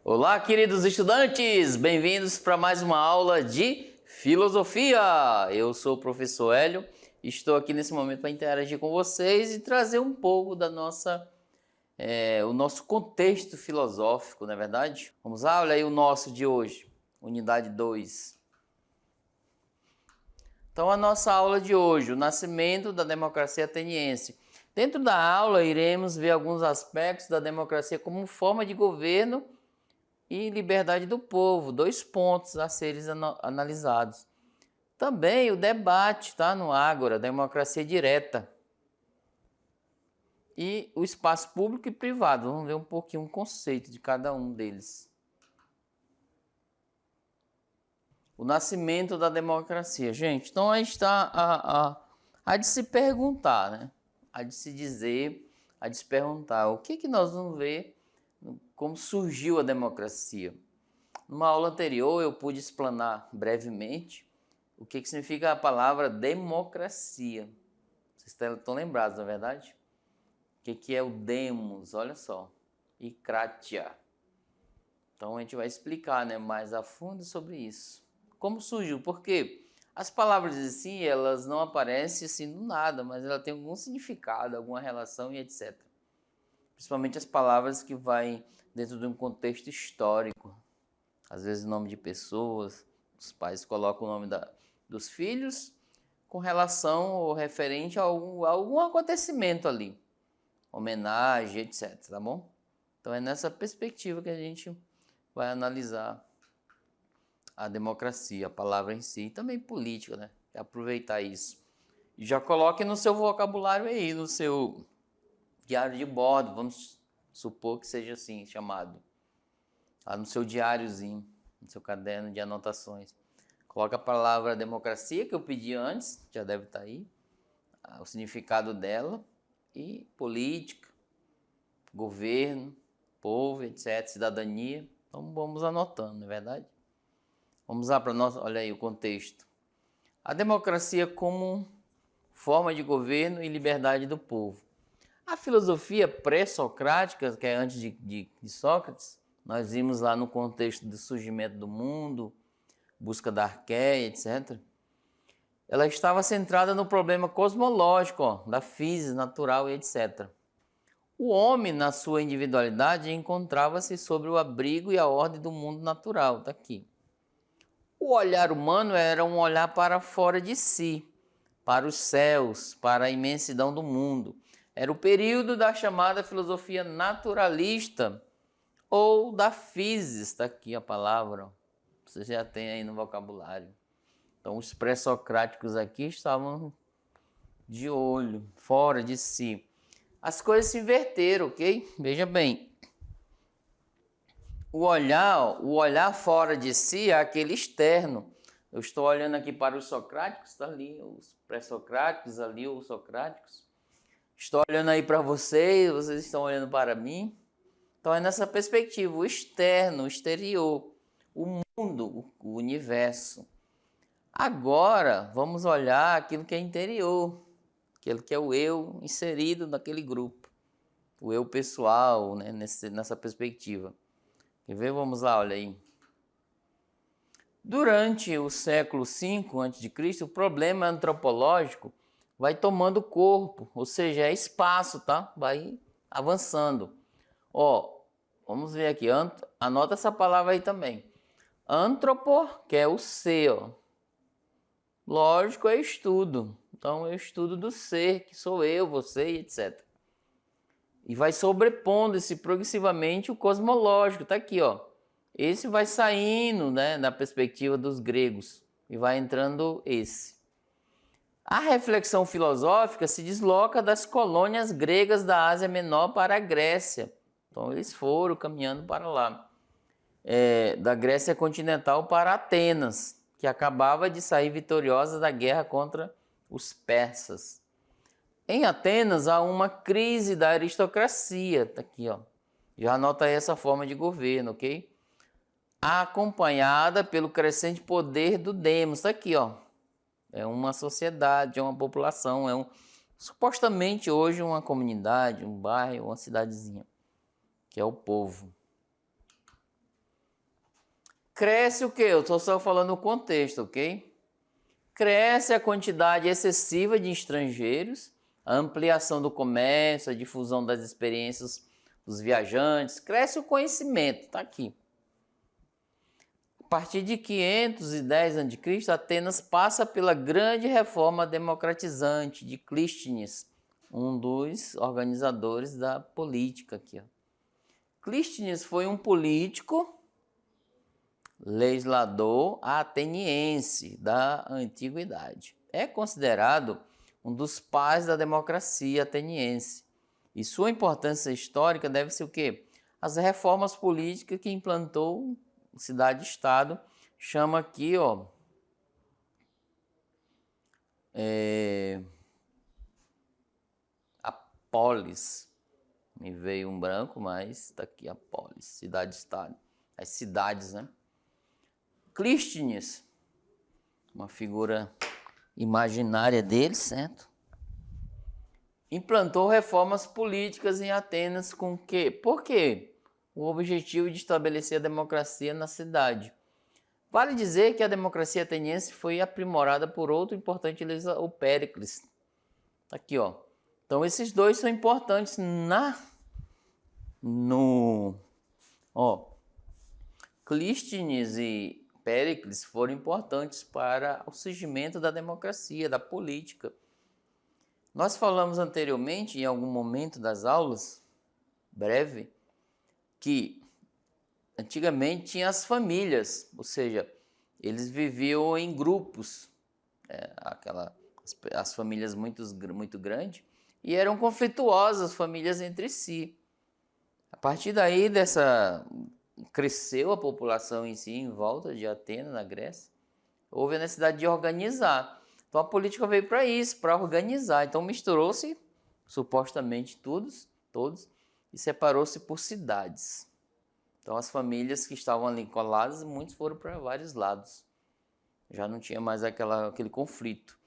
Olá, queridos estudantes! Bem-vindos para mais uma aula de filosofia! Eu sou o professor Hélio e estou aqui nesse momento para interagir com vocês e trazer um pouco da o nosso contexto filosófico, não é verdade? Vamos lá, olha aí o nosso de hoje, unidade 2. Então, a nossa aula de hoje, o nascimento da democracia ateniense. Dentro da aula, iremos ver alguns aspectos da democracia como forma de governo e liberdade do povo, dois pontos a serem analisados. Também o debate, tá, no Ágora, democracia direta. E o espaço público e privado, vamos ver um pouquinho o conceito de cada um deles. O nascimento da democracia. Gente, então a gente está a de se perguntar, né? A de se dizer, a de se perguntar o que nós vamos ver, como surgiu a democracia. Numa aula anterior eu pude explanar brevemente o que significa a palavra democracia. Vocês estão lembrados, não é verdade? O que é o demos? Olha só. E kratia. Então a gente vai explicar, né, mais a fundo sobre isso. Como surgiu? Porque as palavras assim, elas não aparecem assim do nada, mas ela tem algum significado, alguma relação e etc. Principalmente as palavras que vai dentro de um contexto histórico. Às vezes o nome de pessoas, os pais colocam o nome dos filhos com relação ou referente a algum acontecimento ali. Homenagem, etc, tá bom? Então é nessa perspectiva que a gente vai analisar a democracia, a palavra em si, e também política, né? É aproveitar isso. E já coloque no seu vocabulário aí, no seu diário de bordo, vamos supor que seja assim chamado. Lá no seu diáriozinho, no seu caderno de anotações. Coloca a palavra democracia, que eu pedi antes, já deve estar aí, o significado dela, e política, governo, povo, etc., cidadania. Então vamos anotando, não é verdade? Vamos lá para nós, olha aí o contexto. A democracia como forma de governo e liberdade do povo. A filosofia pré-socrática, que é antes de Sócrates, nós vimos lá no contexto do surgimento do mundo, busca da arqueia, etc. Ela estava centrada no problema cosmológico, da física natural e etc. O homem, na sua individualidade, encontrava-se sobre o abrigo e a ordem do mundo natural, está aqui. O olhar humano era um olhar para fora de si, para os céus, para a imensidão do mundo. Era o período da chamada filosofia naturalista ou da physis, está aqui a palavra, você já tem aí no vocabulário. Então os pré-socráticos aqui estavam de olho, fora de si. As coisas se inverteram, ok? Veja bem, o olhar fora de si é aquele externo. Eu estou olhando aqui para os socráticos, está ali os pré-socráticos, ali os socráticos. Estou olhando aí para vocês, vocês estão olhando para mim. Então é nessa perspectiva, o externo, o exterior, o mundo, o universo. Agora vamos olhar aquilo que é interior, aquilo que é o eu inserido naquele grupo, o eu pessoal, né, nessa perspectiva. Quer ver? Vamos lá, olha aí. Durante o século V a.C., o problema antropológico vai tomando corpo, ou seja, é espaço, tá? Vai avançando. Ó, vamos ver aqui, anota essa palavra aí também. Antropo, que é o ser, ó. Lógico, é estudo. Então, é o estudo do ser, que sou eu, você, etc. E vai sobrepondo-se progressivamente o cosmológico, tá aqui, ó. Esse vai saindo, né, da perspectiva dos gregos e vai entrando esse. A reflexão filosófica se desloca das colônias gregas da Ásia Menor para a Grécia. Então eles foram caminhando para lá. Da Grécia continental para Atenas, que acabava de sair vitoriosa da guerra contra os persas. Em Atenas há uma crise da aristocracia, tá aqui, ó. Já anota aí essa forma de governo, ok? Acompanhada pelo crescente poder do demos, tá aqui, ó. É uma sociedade, é uma população, supostamente hoje uma comunidade, um bairro, uma cidadezinha, que é o povo. Cresce o quê? Eu estou só falando o contexto, ok? Cresce a quantidade excessiva de estrangeiros, a ampliação do comércio, a difusão das experiências dos viajantes, cresce o conhecimento, está aqui. A partir de 510 a.C., Atenas passa pela grande reforma democratizante de Clístenes, um dos organizadores da política aqui. Clístenes foi um político, legislador ateniense da antiguidade. É considerado um dos pais da democracia ateniense. E sua importância histórica deve-se o quê? As reformas políticas que implantou cidade-estado, chama aqui, ó, a polis. Me veio um branco, mas está aqui a polis, cidade-estado. As cidades, né? Clístenes, uma figura imaginária dele, certo? Implantou reformas políticas em Atenas com que? Por quê? O objetivo de estabelecer a democracia na cidade. Vale dizer que a democracia ateniense foi aprimorada por outro importante legislador, o Péricles. Aqui, ó. Então, esses dois são importantes Clístenes e Péricles foram importantes para o surgimento da democracia, da política. Nós falamos anteriormente, em algum momento das aulas, breve, que antigamente tinha as famílias, ou seja, eles viviam em grupos, as famílias muito grandes, e eram conflituosas as famílias entre si. A partir daí cresceu a população em si, em volta de Atenas, na Grécia, houve a necessidade de organizar. Então a política veio para isso, para organizar. Então misturou-se, supostamente todos, e separou-se por cidades. Então as famílias que estavam ali coladas, muitos foram para vários lados. Já não tinha mais aquele conflito.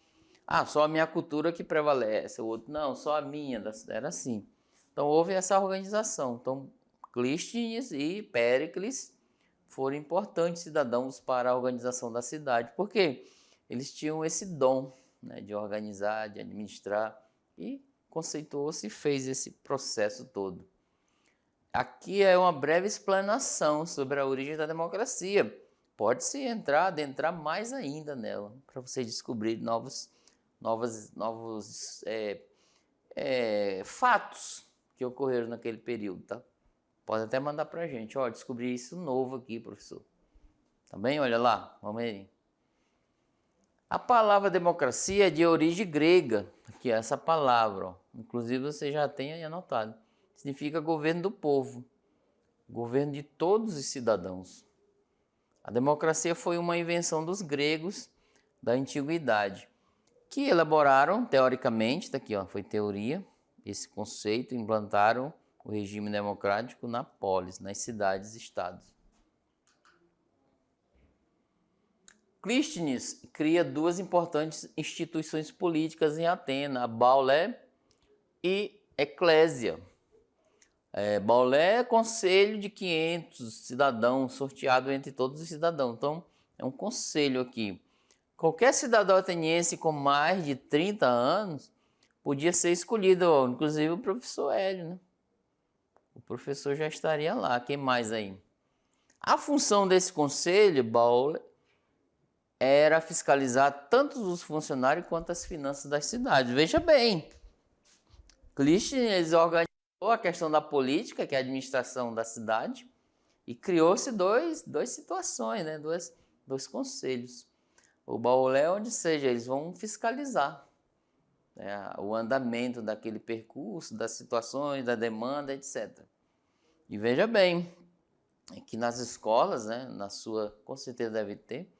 Ah, só a minha cultura que prevalece, o outro não, só a minha, era assim. Então houve essa organização. Então Clístenes e Péricles foram importantes cidadãos para a organização da cidade. Por quê? Eles tinham esse dom, né, de organizar, de administrar, e conceituou-se e fez esse processo todo. Aqui é uma breve explanação sobre a origem da democracia. Pode-se adentrar mais ainda nela, para você descobrir novos fatos que ocorreram naquele período, tá? Pode até mandar para a gente, ó, descobri isso novo aqui, professor. Tá bem? Olha lá, vamos aí. A palavra democracia é de origem grega, que é essa palavra, ó. Inclusive você já tem aí anotado. Significa governo do povo, governo de todos os cidadãos. A democracia foi uma invenção dos gregos da antiguidade, que elaboraram teoricamente, daqui ó, foi teoria, esse conceito, implantaram o regime democrático na polis, nas cidades-estados. Clístenes cria duas importantes instituições políticas em Atenas, a Baulé e Eclésia. Baulé é conselho de 500 cidadãos, sorteado entre todos os cidadãos. Então, é um conselho aqui. Qualquer cidadão ateniense com mais de 30 anos podia ser escolhido, inclusive o professor Hélio, né? O professor já estaria lá. Quem mais aí? A função desse conselho, Baulé, era fiscalizar tanto os funcionários quanto as finanças das cidades. Veja bem, Clístenes organizou a questão da política, que é a administração da cidade, e criou-se duas situações, né? dois conselhos. O Baulé, onde seja, eles vão fiscalizar, né, o andamento daquele percurso, das situações, da demanda, etc. E veja bem, que nas escolas, né, com certeza deve ter,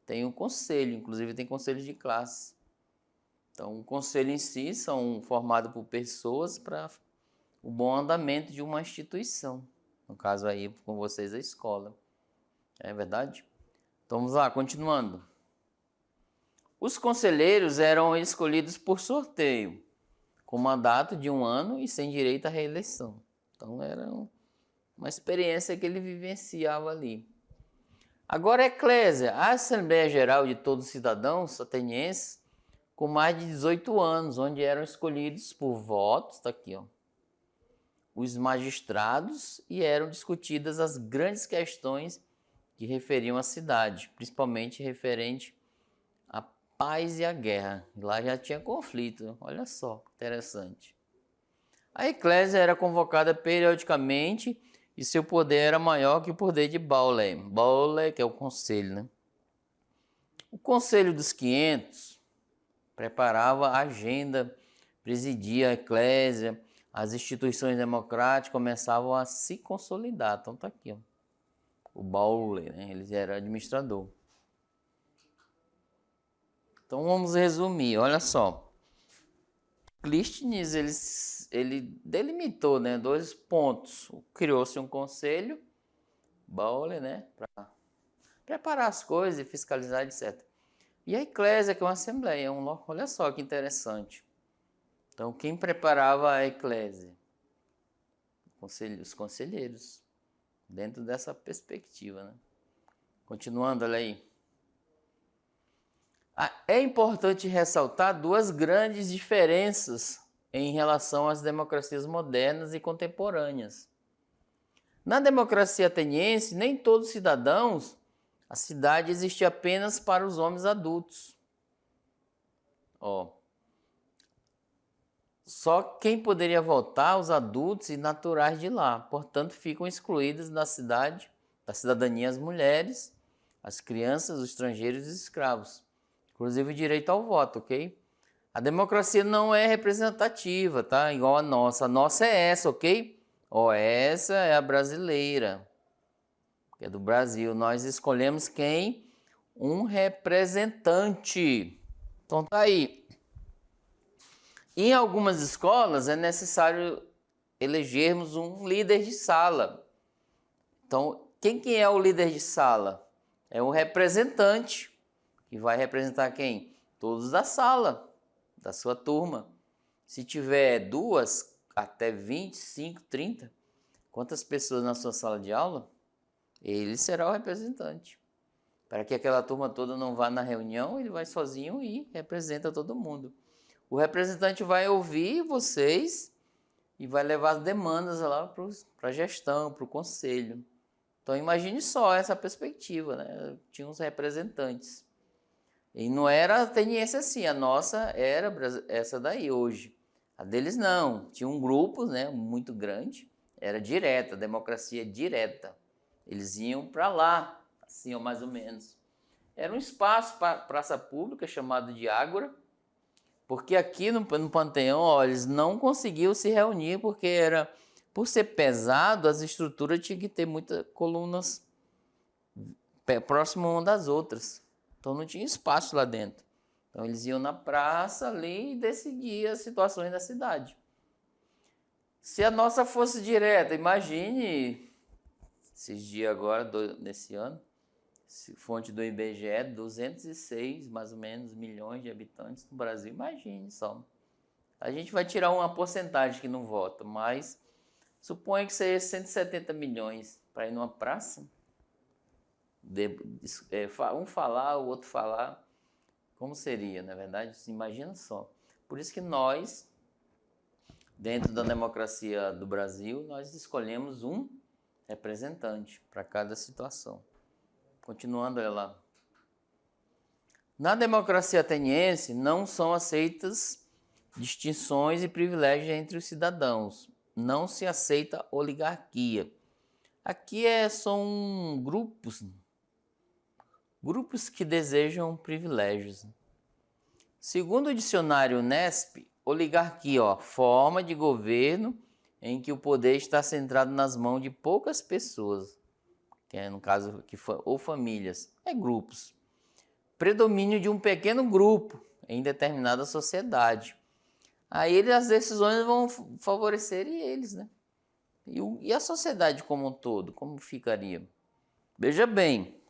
tem um conselho, inclusive tem conselhos de classe. Então, o conselho em si são formados por pessoas para o bom andamento de uma instituição. No caso aí, com vocês, a escola. É verdade? Então, vamos lá, continuando. Os conselheiros eram escolhidos por sorteio, com mandato de 1 ano e sem direito à reeleição. Então, era uma experiência que ele vivenciava ali. Agora, a eclésia, a Assembleia Geral de todos os cidadãos atenienses com mais de 18 anos, onde eram escolhidos por votos, está aqui, ó, os magistrados, e eram discutidas as grandes questões que referiam à cidade, principalmente referente à paz e à guerra. Lá já tinha conflito, olha só, interessante. A eclésia era convocada periodicamente e seu poder era maior que o poder de Baule. Baule, que é o conselho, né? O Conselho dos 500 preparava a agenda, presidia a eclésia, as instituições democráticas começavam a se consolidar. Então tá aqui, ó, o Baule, né? Ele era administrador. Então vamos resumir, olha só. Clístenes, ele delimitou, né, 2 pontos. Criou-se um conselho, Baule, né, para preparar as coisas e fiscalizar, etc. E a eclésia, que é uma assembleia, olha só que interessante. Então, quem preparava a eclésia? Os conselheiros, dentro dessa perspectiva, né? Continuando, olha aí. É importante ressaltar 2 grandes diferenças em relação às democracias modernas e contemporâneas. Na democracia ateniense, nem todos os cidadãos, a cidade existia apenas para os homens adultos. Ó, só quem poderia votar, os adultos e naturais de lá. Portanto, ficam excluídas da cidadania as mulheres, as crianças, os estrangeiros e os escravos. Inclusive o direito ao voto, ok? A democracia não é representativa, tá? Igual a nossa. A nossa é essa, ok? Ó, essa é a brasileira, que é do Brasil. Nós escolhemos quem? Um representante. Então tá aí. Em algumas escolas é necessário elegermos um líder de sala. Então, quem que é o líder de sala? É o representante, que vai representar quem? Todos da sala, da sua turma. Se tiver 2, até 25, 30, quantas pessoas na sua sala de aula? Ele será o representante. Para que aquela turma toda não vá na reunião, ele vai sozinho e representa todo mundo. O representante vai ouvir vocês e vai levar as demandas lá para a gestão, para o conselho. Então imagine só essa perspectiva, né? Tinha uns representantes. E não era ateniense assim, a nossa era essa daí hoje. A deles não, tinha um grupo, né, muito grande, era direta, democracia direta. Eles iam para lá, assim, ou mais ou menos. Era um espaço, praça pública, chamado de Ágora, porque aqui no Panteão, ó, eles não conseguiam se reunir, porque por ser pesado, as estruturas tinham que ter muitas colunas próximas uma das outras. Então não tinha espaço lá dentro. Então eles iam na praça ali e decidiam as situações da cidade. Se a nossa fosse direta, imagine, esses dias agora, nesse ano, fonte do IBGE, 206, mais ou menos, milhões de habitantes no Brasil. Imagine só. A gente vai tirar uma porcentagem que não vota, mas suponha que seja 170 milhões para ir numa praça. Um falar, o outro falar. Como seria, na verdade? Imagina só. Por isso que nós, dentro da democracia do Brasil, nós escolhemos um representante para cada situação. Continuando, olha lá. Na democracia ateniense, não são aceitas distinções e privilégios entre os cidadãos. Não se aceita oligarquia. Aqui são grupos que desejam privilégios. Segundo o dicionário Unesp, oligarquia, ó, forma de governo em que o poder está centrado nas mãos de poucas pessoas, que é no caso ou famílias, grupos. Predomínio de um pequeno grupo em determinada sociedade. Aí as decisões vão favorecer eles, né? E a sociedade como um todo, como ficaria? Veja bem,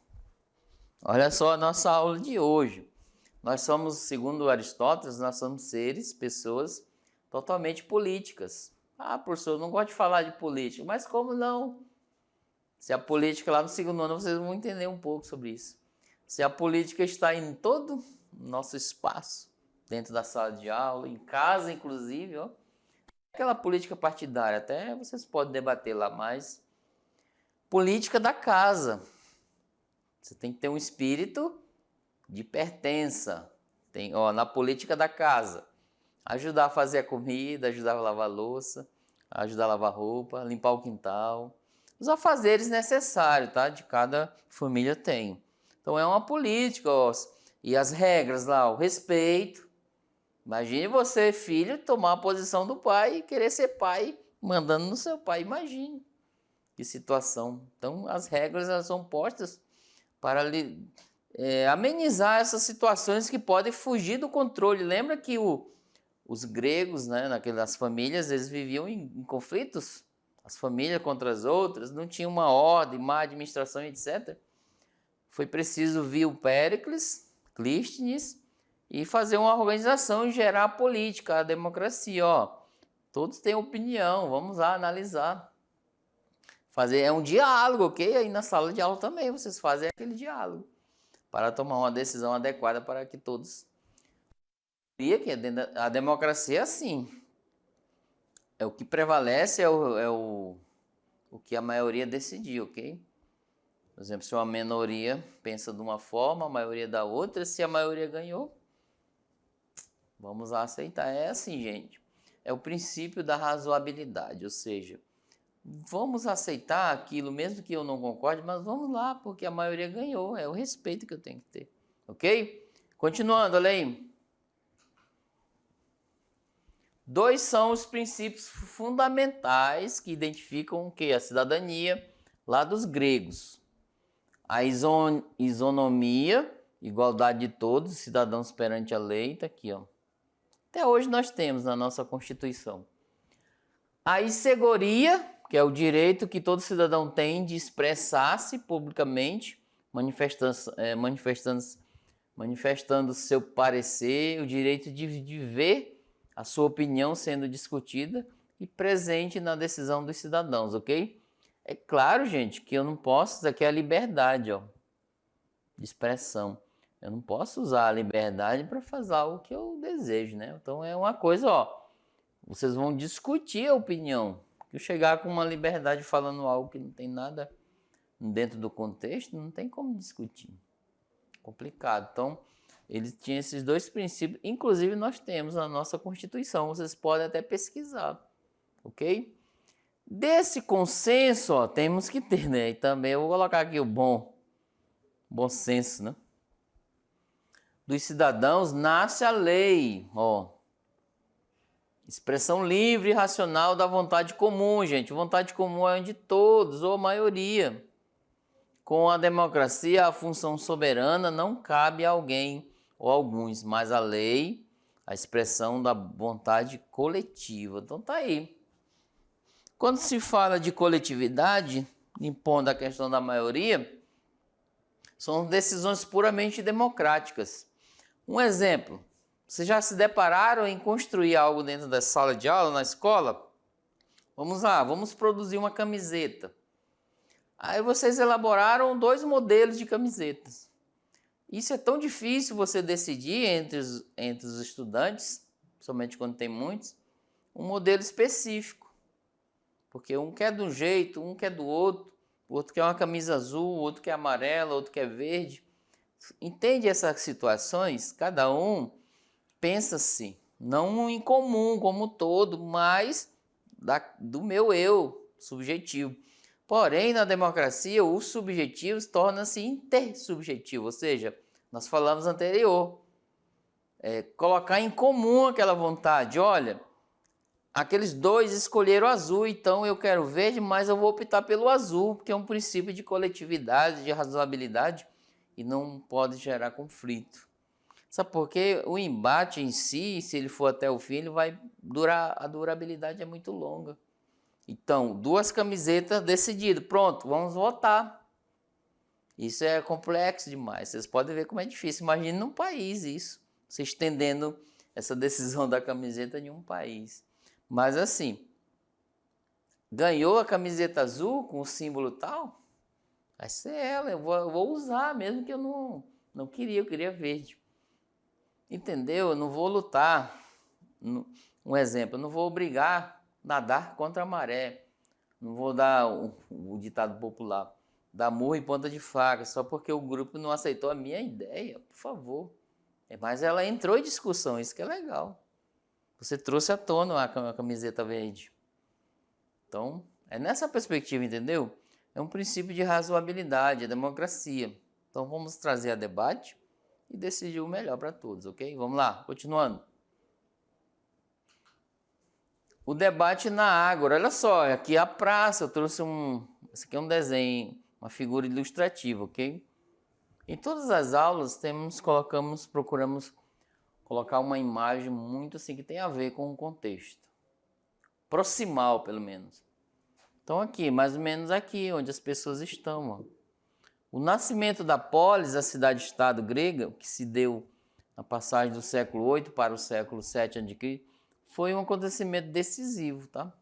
olha só a nossa aula de hoje. Nós somos, segundo Aristóteles, nós somos pessoas totalmente políticas. Ah, professor, eu não gosto de falar de política, mas como não? Se a política, lá no segundo ano, vocês vão entender um pouco sobre isso. Se a política está em todo o nosso espaço, dentro da sala de aula, em casa, inclusive, ó, aquela política partidária, até vocês podem debater lá mais. Política da casa. Você tem que ter um espírito de pertença. Tem, ó, na política da casa. Ajudar a fazer a comida, ajudar a lavar a louça, ajudar a lavar roupa, limpar o quintal. Os afazeres necessários, tá? De cada família tem. Então é uma política, ó. E as regras lá, o respeito. Imagine você, filho, tomar a posição do pai e querer ser pai, mandando no seu pai. Imagine que situação. Então as regras elas são postas para amenizar essas situações que podem fugir do controle. Lembra que os gregos, né, naquelas famílias, eles viviam em conflitos? As famílias contra as outras, não tinha uma ordem, má administração, etc. Foi preciso vir o Péricles, Clístenes, e fazer uma organização e gerar a política, a democracia. Ó, todos têm opinião, vamos lá analisar. É um diálogo, ok? Aí na sala de aula também vocês fazem aquele diálogo para tomar uma decisão adequada para que todos... A democracia é assim. É o que prevalece, o que a maioria decidiu, ok? Por exemplo, se uma minoria pensa de uma forma, a maioria da outra, se a maioria ganhou, vamos lá aceitar. É assim, gente. É o princípio da razoabilidade, ou seja, vamos aceitar aquilo, mesmo que eu não concorde, mas vamos lá, porque a maioria ganhou. É o respeito que eu tenho que ter, ok? Continuando, olha aí. 2 são os princípios fundamentais que identificam o quê? A cidadania lá dos gregos. A isonomia, igualdade de todos os cidadãos perante a lei, está aqui, ó. Até hoje nós temos na nossa Constituição. A issegoria, que é o direito que todo cidadão tem de expressar-se publicamente, manifestando seu parecer, o direito de ver a sua opinião sendo discutida e presente na decisão dos cidadãos, ok? É claro, gente, que eu não posso, isso aqui é a liberdade, ó, de expressão. Eu não posso usar a liberdade para fazer algo que eu desejo, né? Então é uma coisa, ó, vocês vão discutir a opinião. Se eu chegar com uma liberdade falando algo que não tem nada dentro do contexto, não tem como discutir. Complicado. Então, eles tinham esses 2 princípios, inclusive nós temos na nossa Constituição, vocês podem até pesquisar, ok? Desse consenso, ó, temos que ter, né? E também eu vou colocar aqui o bom senso, né? Dos cidadãos nasce a lei, ó. Expressão livre e racional da vontade comum, gente. Vontade comum é de todos, ou a maioria. Com a democracia, a função soberana não cabe a alguém ou alguns, mas a lei, a expressão da vontade coletiva. Então tá aí. Quando se fala de coletividade, impondo a questão da maioria, são decisões puramente democráticas. Um exemplo, vocês já se depararam em construir algo dentro da sala de aula, na escola? Vamos lá, vamos produzir uma camiseta. Aí vocês elaboraram 2 modelos de camisetas. Isso é tão difícil você decidir entre os estudantes, somente quando tem muitos, um modelo específico. Porque um quer de um jeito, um quer do outro, o outro quer uma camisa azul, o outro quer amarela, o outro quer verde. Entende essas situações? Cada um pensa assim, não em comum como todo, mas do meu eu subjetivo. Porém, na democracia, o subjetivo torna-se intersubjetivo, ou seja, nós falamos anterior, colocar em comum aquela vontade. Olha, aqueles 2 escolheram azul, então eu quero verde, mas eu vou optar pelo azul, porque é um princípio de coletividade, de razoabilidade, e não pode gerar conflito. Sabe por quê? O embate em si, se ele for até o fim, ele vai durar, a durabilidade é muito longa. Então, 2 camisetas decididas, pronto, vamos votar. Isso é complexo demais, vocês podem ver como é difícil. Imagine num país isso, você estendendo essa decisão da camiseta de um país. Mas assim, ganhou a camiseta azul com o símbolo tal, Vai ser ela, eu vou usar, mesmo que eu não queria, eu queria verde. Entendeu? Eu não vou lutar. Um exemplo, eu não vou obrigar a nadar contra a maré. Não vou dar o ditado popular, dar murro em ponta de faca, só porque o grupo não aceitou a minha ideia, por favor. Mas ela entrou em discussão, isso que é legal. Você trouxe à tona a camiseta verde. Então, é nessa perspectiva, entendeu? É um princípio de razoabilidade, é democracia. Então, vamos trazer a debate e decidir o melhor para todos, ok? Vamos lá, continuando. O debate na Ágora, olha só, aqui é a praça, eu trouxe esse aqui é um desenho, uma figura ilustrativa, ok? Em todas as aulas procuramos colocar uma imagem muito assim que tem a ver com o contexto. Proximal, pelo menos. Então aqui, mais ou menos aqui, onde as pessoas estão. Ó. O nascimento da polis, a cidade-estado grega, que se deu na passagem do século 8 para o século 7 a.C., foi um acontecimento decisivo, tá?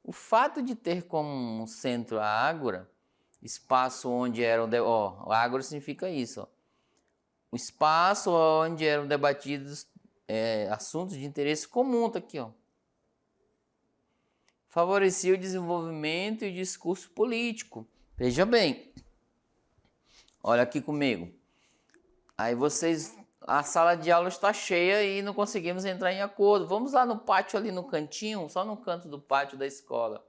O fato de ter como centro a ágora, espaço onde eram... a ágora significa isso, ó. O espaço onde eram debatidos assuntos de interesse comum, tá aqui, ó. Favorecia o desenvolvimento e o discurso político. Veja bem, olha aqui comigo. Aí a sala de aula está cheia e não conseguimos entrar em acordo. Vamos lá no pátio ali no cantinho, só no canto do pátio da escola.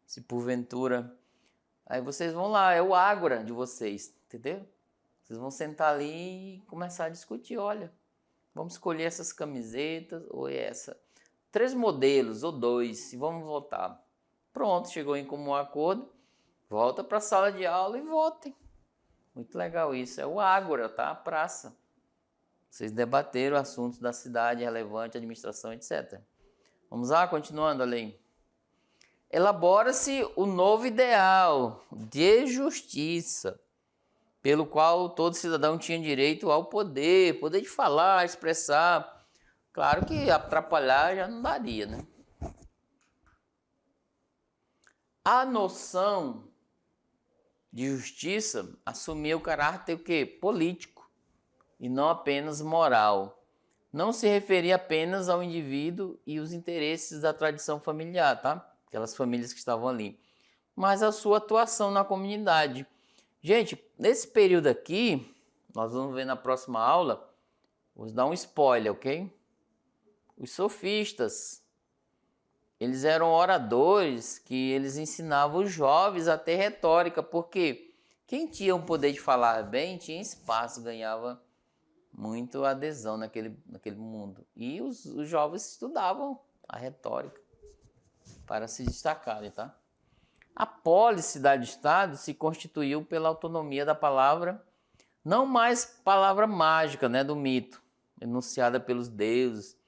Se porventura... Aí vocês vão lá, é o ágora de vocês, entendeu? Vocês vão sentar ali e começar a discutir, olha, vamos escolher essas camisetas ou essa. 3 modelos ou 2 e vamos votar. Pronto, chegou em comum acordo, volta para a sala de aula e votem. Muito legal isso, é o ágora, tá? A praça. Vocês debateram assuntos da cidade, relevante, administração, etc. Vamos lá, continuando a lei. Elabora-se o novo ideal de justiça, pelo qual todo cidadão tinha direito ao poder de falar, expressar. Claro que atrapalhar já não daria, né? A noção de justiça assumia o caráter o quê? Político e não apenas moral. Não se referia apenas ao indivíduo e os interesses da tradição familiar, tá? Aquelas famílias que estavam ali. Mas a sua atuação na comunidade. Gente, nesse período aqui, nós vamos ver na próxima aula, vou dar um spoiler, ok? Os sofistas, eles eram oradores que eles ensinavam os jovens a ter retórica, porque quem tinha o poder de falar bem tinha espaço, ganhava muito adesão naquele mundo. E os jovens estudavam a retórica para se destacarem, tá? A polis, cidade-estado, se constituiu pela autonomia da palavra, não mais palavra mágica, né, do mito, enunciada pelos deuses,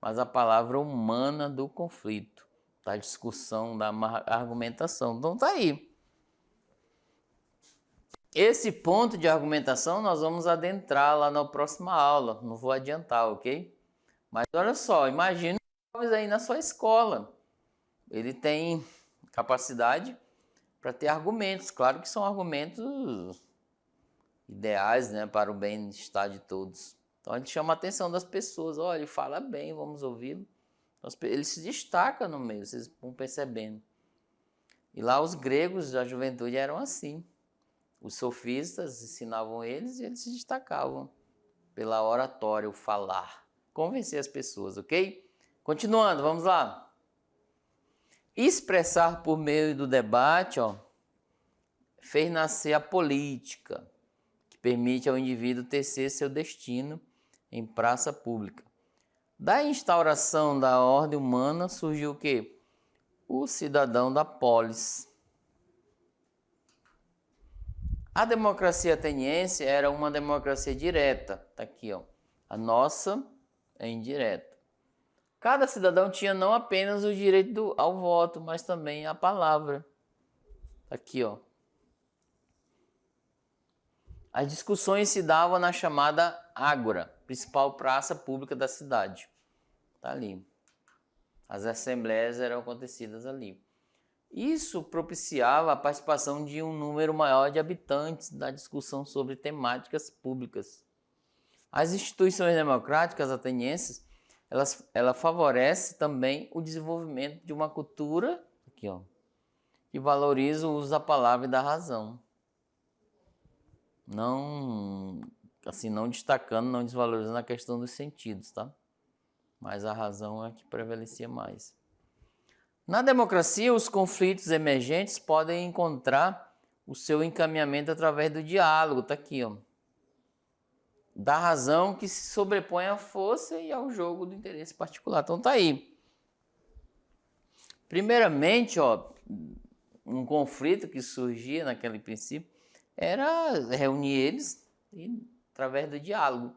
mas a palavra humana do conflito, da discussão, da argumentação. Então tá aí. Esse ponto de argumentação nós vamos adentrar lá na próxima aula, não vou adiantar, ok? Mas olha só, imagina os jovens aí na sua escola. Ele tem capacidade para ter argumentos, claro que são argumentos ideais, né, para o bem-estar de todos. Então a gente chama a atenção das pessoas, olha, ele fala bem, vamos ouvi-lo. Ele se destaca no meio, vocês vão percebendo. E lá os gregos da juventude eram assim. Os sofistas ensinavam eles e eles se destacavam pela oratória, o falar, convencer as pessoas, ok? Continuando, vamos lá. Expressar por meio do debate, ó, fez nascer a política, que permite ao indivíduo tecer seu destino em praça pública. Da instauração da ordem humana surgiu o quê? O cidadão da polis. A democracia ateniense era uma democracia direta, tá aqui, ó. A nossa é indireta. Cada cidadão tinha não apenas o direito ao voto, mas também a palavra. Aqui, ó. As discussões se davam na chamada ágora, principal praça pública da cidade. Tá ali. As assembleias eram acontecidas ali. Isso propiciava a participação de um número maior de habitantes da discussão sobre temáticas públicas. As instituições democráticas atenienses, ela favorece também o desenvolvimento de uma cultura aqui, ó, que valoriza o uso da palavra e da razão. Não, assim, não destacando, não desvalorizando a questão dos sentidos, tá? Mas a razão é que prevalecia mais. Na democracia, os conflitos emergentes podem encontrar o seu encaminhamento através do diálogo, tá aqui, ó. Da razão que se sobrepõe à força e ao jogo do interesse particular. Então tá aí. Primeiramente, ó, um conflito que surgia naquele princípio era reunir eles através do diálogo,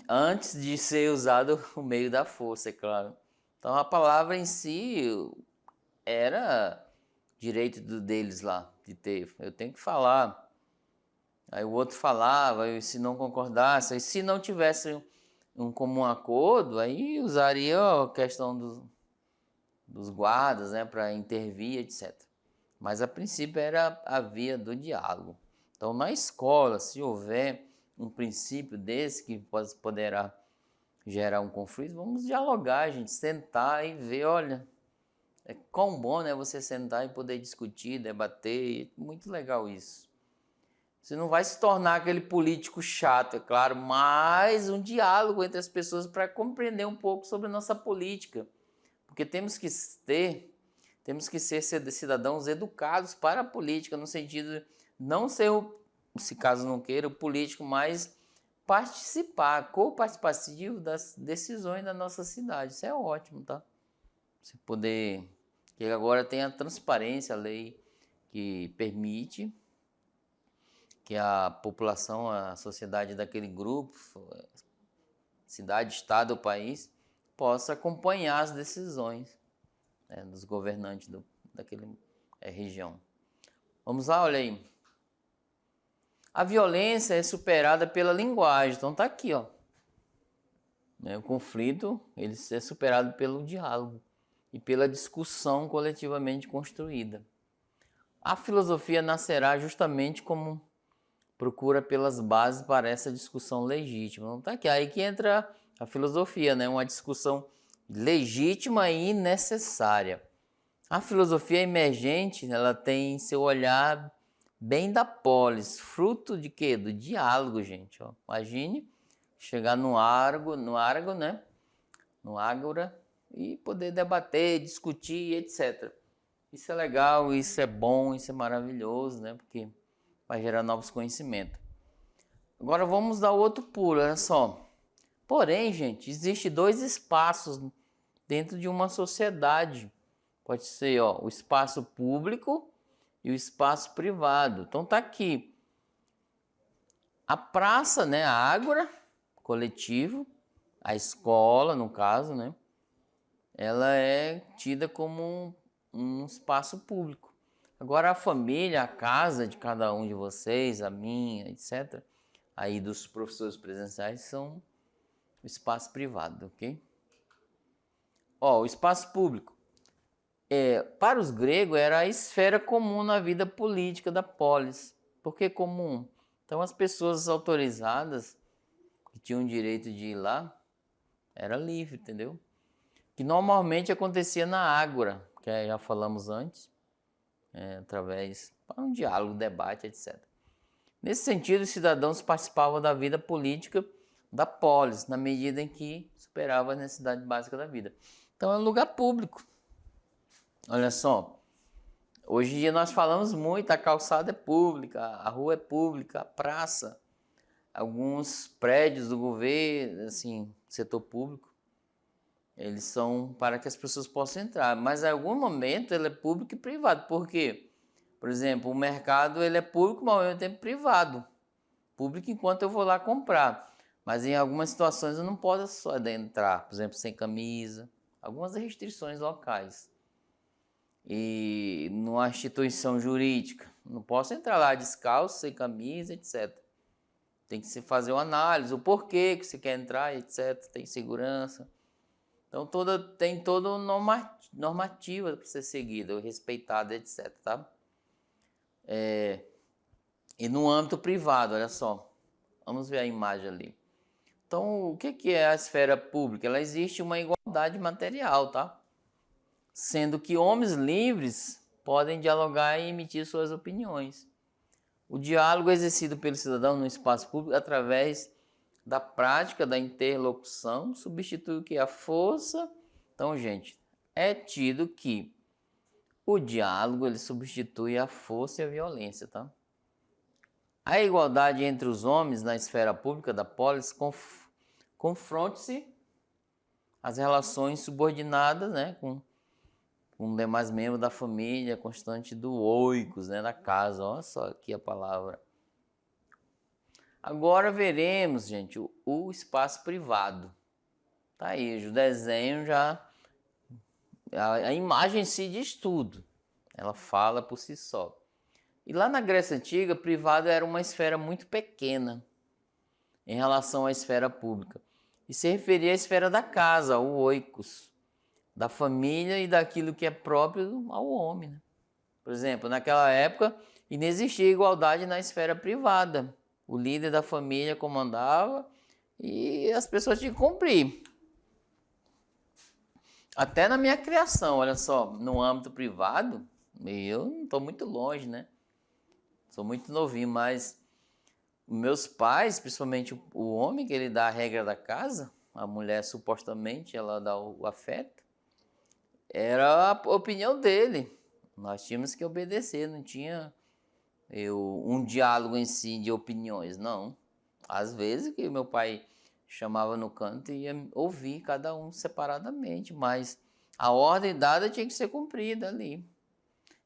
antes de ser usado o meio da força, é claro. Então a palavra em si era direito deles lá, de ter. Eu tenho que falar. Aí o outro falava, e se não concordasse, e se não tivesse um comum acordo, aí usaria a questão dos guardas, né, para intervir, etc. Mas a princípio era a via do diálogo. Então na escola, se houver um princípio desse que poderá gerar um conflito, vamos dialogar, gente, sentar e ver, olha, é quão bom, né, você sentar e poder discutir, debater, muito legal isso. Você não vai se tornar aquele político chato, é claro, mas um diálogo entre as pessoas para compreender um pouco sobre a nossa política. Porque temos que ser cidadãos educados para a política, no sentido de não ser, se caso não queira, o político, mas participar, co-participativo das decisões da nossa cidade. Isso é ótimo, tá? Você poder, que agora tem a transparência, a lei que permite que a população, a sociedade daquele grupo, cidade, estado ou país, possa acompanhar as decisões, né, dos governantes daquela região. Vamos lá, olha aí. A violência é superada pela linguagem. Então tá aqui, ó. O conflito ele é superado pelo diálogo e pela discussão coletivamente construída. A filosofia nascerá justamente como procura pelas bases para essa discussão legítima. Então tá aqui, aí que entra a filosofia, né? Uma discussão legítima e necessária. A filosofia emergente, ela tem seu olhar bem da polis, fruto de quê? Do diálogo, gente. Ó. Imagine chegar no árago, né? No ágora e poder debater, discutir, etc. Isso é legal, isso é bom, isso é maravilhoso, né? Porque vai gerar novos conhecimentos. Agora vamos dar outro pulo, olha só. Porém, gente, existe dois espaços dentro de uma sociedade. Pode ser, ó, o espaço público e o espaço privado. Então tá aqui. A praça, né, a ágora, coletivo, a escola, no caso, né, ela é tida como um espaço público. Agora a família, a casa de cada um de vocês, a minha, etc., aí dos professores presenciais são o espaço privado, ok? Ó, o espaço público. Para os gregos era a esfera comum na vida política da polis. Por que comum? Então as pessoas autorizadas que tinham direito de ir lá era livre, entendeu? Que normalmente acontecia na ágora, que já falamos antes, através de um diálogo, debate, etc. Nesse sentido, os cidadãos participavam da vida política da polis, na medida em que superava a necessidade básica da vida. Então é um lugar público. Olha só, hoje em dia nós falamos muito, a calçada é pública, a rua é pública, a praça, alguns prédios do governo, assim, setor público, eles são para que as pessoas possam entrar, mas em algum momento ele é público e privado. Por quê? Por exemplo, o mercado ele é público, mas ao mesmo tempo privado. Público enquanto eu vou lá comprar, mas em algumas situações eu não posso adentrar, por exemplo, sem camisa, algumas restrições locais. E numa instituição jurídica, não posso entrar lá descalço, sem camisa, etc. Tem que se fazer uma análise, o porquê que você quer entrar, etc. Tem segurança. Então tem todo normativa para ser seguida, respeitada, etc, tá? E no âmbito privado, olha só, vamos ver a imagem ali. Então, o que é a esfera pública? Ela existe uma igualdade material, tá? Sendo que homens livres podem dialogar e emitir suas opiniões. O diálogo é exercido pelo cidadão no espaço público através da prática da interlocução, substitui o que? A força. Então, gente, é tido que o diálogo ele substitui a força e a violência, tá? A igualdade entre os homens na esfera pública da polis confronte-se as relações subordinadas, né, com demais membros da família constante do oikos, né, da casa. Olha só aqui a palavra. Agora veremos, gente, o espaço privado. Tá aí, o desenho já... A imagem se diz tudo. Ela fala por si só. E lá na Grécia Antiga, privado era uma esfera muito pequena em relação à esfera pública. E se referia à esfera da casa, o oikos, da família e daquilo que é próprio ao homem, né? Por exemplo, naquela época, inexistia igualdade na esfera privada. O líder da família comandava e as pessoas tinham que cumprir. Até na minha criação, olha só, no âmbito privado, eu não estou muito longe, né? Sou muito novinho, mas meus pais, principalmente o homem, que ele dá a regra da casa, a mulher supostamente ela dá o afeto, era a opinião dele. Nós tínhamos que obedecer, não tinha um diálogo em si de opiniões, não. Às vezes que meu pai chamava no canto e ia ouvir cada um separadamente, mas a ordem dada tinha que ser cumprida ali.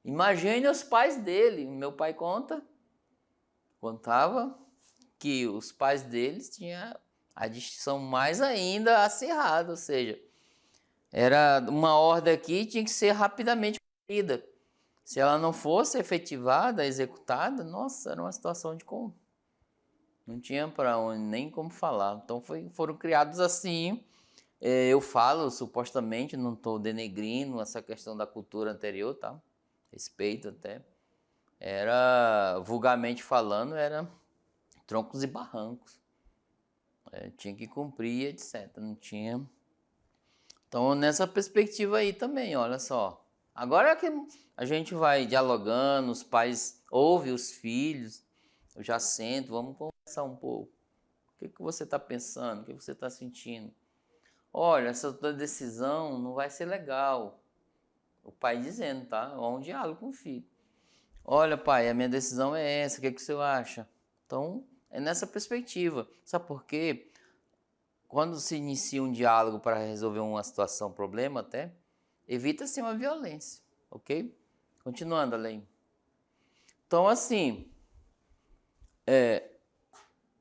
Imagine os pais dele. Meu pai contava que os pais deles tinham a distinção mais ainda acirrada, ou seja, era uma ordem aqui tinha que ser rapidamente cumprida. Se ela não fosse efetivada, executada, nossa, era uma situação de como não tinha para onde nem como falar. Então foram criados assim. Eu falo supostamente, não estou denegrindo essa questão da cultura anterior, tá? Respeito até. Era, vulgarmente falando, era troncos e barrancos. Tinha que cumprir, etc. Não tinha. Então, nessa perspectiva aí também, olha só. Agora que a gente vai dialogando, os pais ouvem os filhos, eu já sento, vamos conversar um pouco. O que você está pensando? O que você está sentindo? Olha, essa tua decisão não vai ser legal. O pai dizendo, tá? É um diálogo com o filho. Olha, pai, a minha decisão é essa, o que você acha? Então, é nessa perspectiva. Sabe por quê? Quando se inicia um diálogo para resolver uma situação, um problema até, evita-se uma violência, ok? Continuando a lei. Então, assim,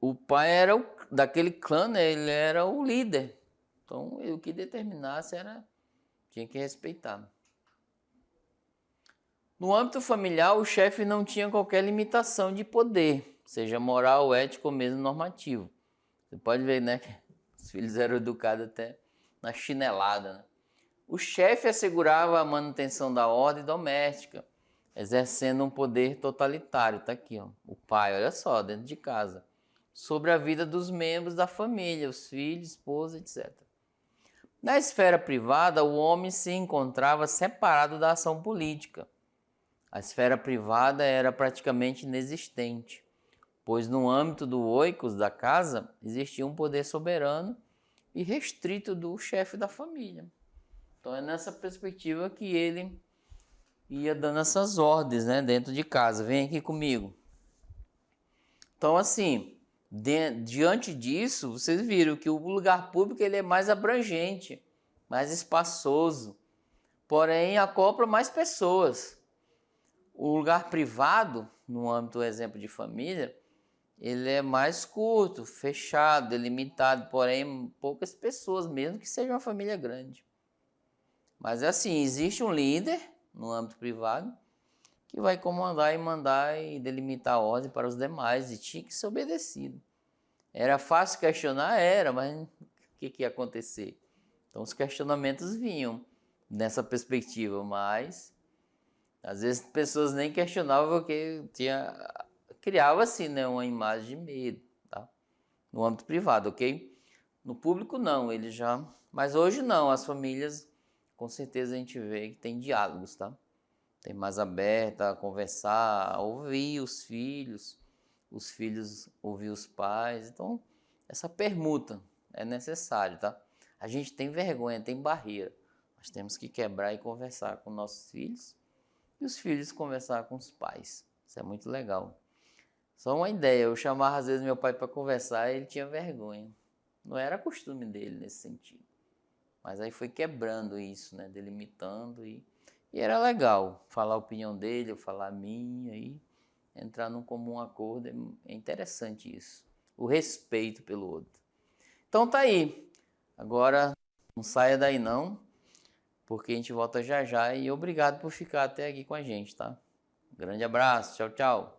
o pai era daquele clã, né? Ele era o líder. Então, o que determinasse tinha que respeitar. No âmbito familiar, o chefe não tinha qualquer limitação de poder, seja moral, ético ou mesmo normativo. Você pode ver, né, que os filhos eram educados até na chinelada, né? O chefe assegurava a manutenção da ordem doméstica, exercendo um poder totalitário. Tá aqui, ó, o pai, olha só, dentro de casa, sobre a vida dos membros da família, os filhos, esposa, etc. Na esfera privada, o homem se encontrava separado da ação política. A esfera privada era praticamente inexistente, pois no âmbito do oikos da casa existia um poder soberano e restrito do chefe da família. Então é nessa perspectiva que ele ia dando essas ordens, né, dentro de casa. Vem aqui comigo. Então assim, diante disso, vocês viram que o lugar público ele é mais abrangente, mais espaçoso, porém acopla mais pessoas. O lugar privado, no âmbito, exemplo de família, ele é mais curto, fechado, delimitado, porém poucas pessoas, mesmo que seja uma família grande. Mas é assim, existe um líder no âmbito privado que vai comandar e mandar e delimitar a ordem para os demais e tinha que ser obedecido. Era fácil questionar? Era, mas o que ia acontecer? Então os questionamentos vinham. nessa perspectiva, mas às vezes pessoas nem questionavam porque criava assim, né, uma imagem de medo, tá? No âmbito privado, ok? No público não, ele já, mas hoje não, as famílias com certeza a gente vê que tem diálogos, tá? Tem mais aberta a conversar, a ouvir os filhos ouvir os pais. Então, essa permuta é necessária, tá? A gente tem vergonha, tem barreira. Nós temos que quebrar e conversar com nossos filhos e os filhos conversar com os pais. Isso é muito legal. Só uma ideia, eu chamava às vezes meu pai para conversar e ele tinha vergonha. Não era costume dele nesse sentido. Mas aí foi quebrando isso, né? Delimitando e era legal falar a opinião dele, eu falar a minha e entrar num comum acordo. É interessante isso. O respeito pelo outro. Então tá aí. Agora não saia daí não, porque a gente volta já já e obrigado por ficar até aqui com a gente, tá? Grande abraço, tchau, tchau.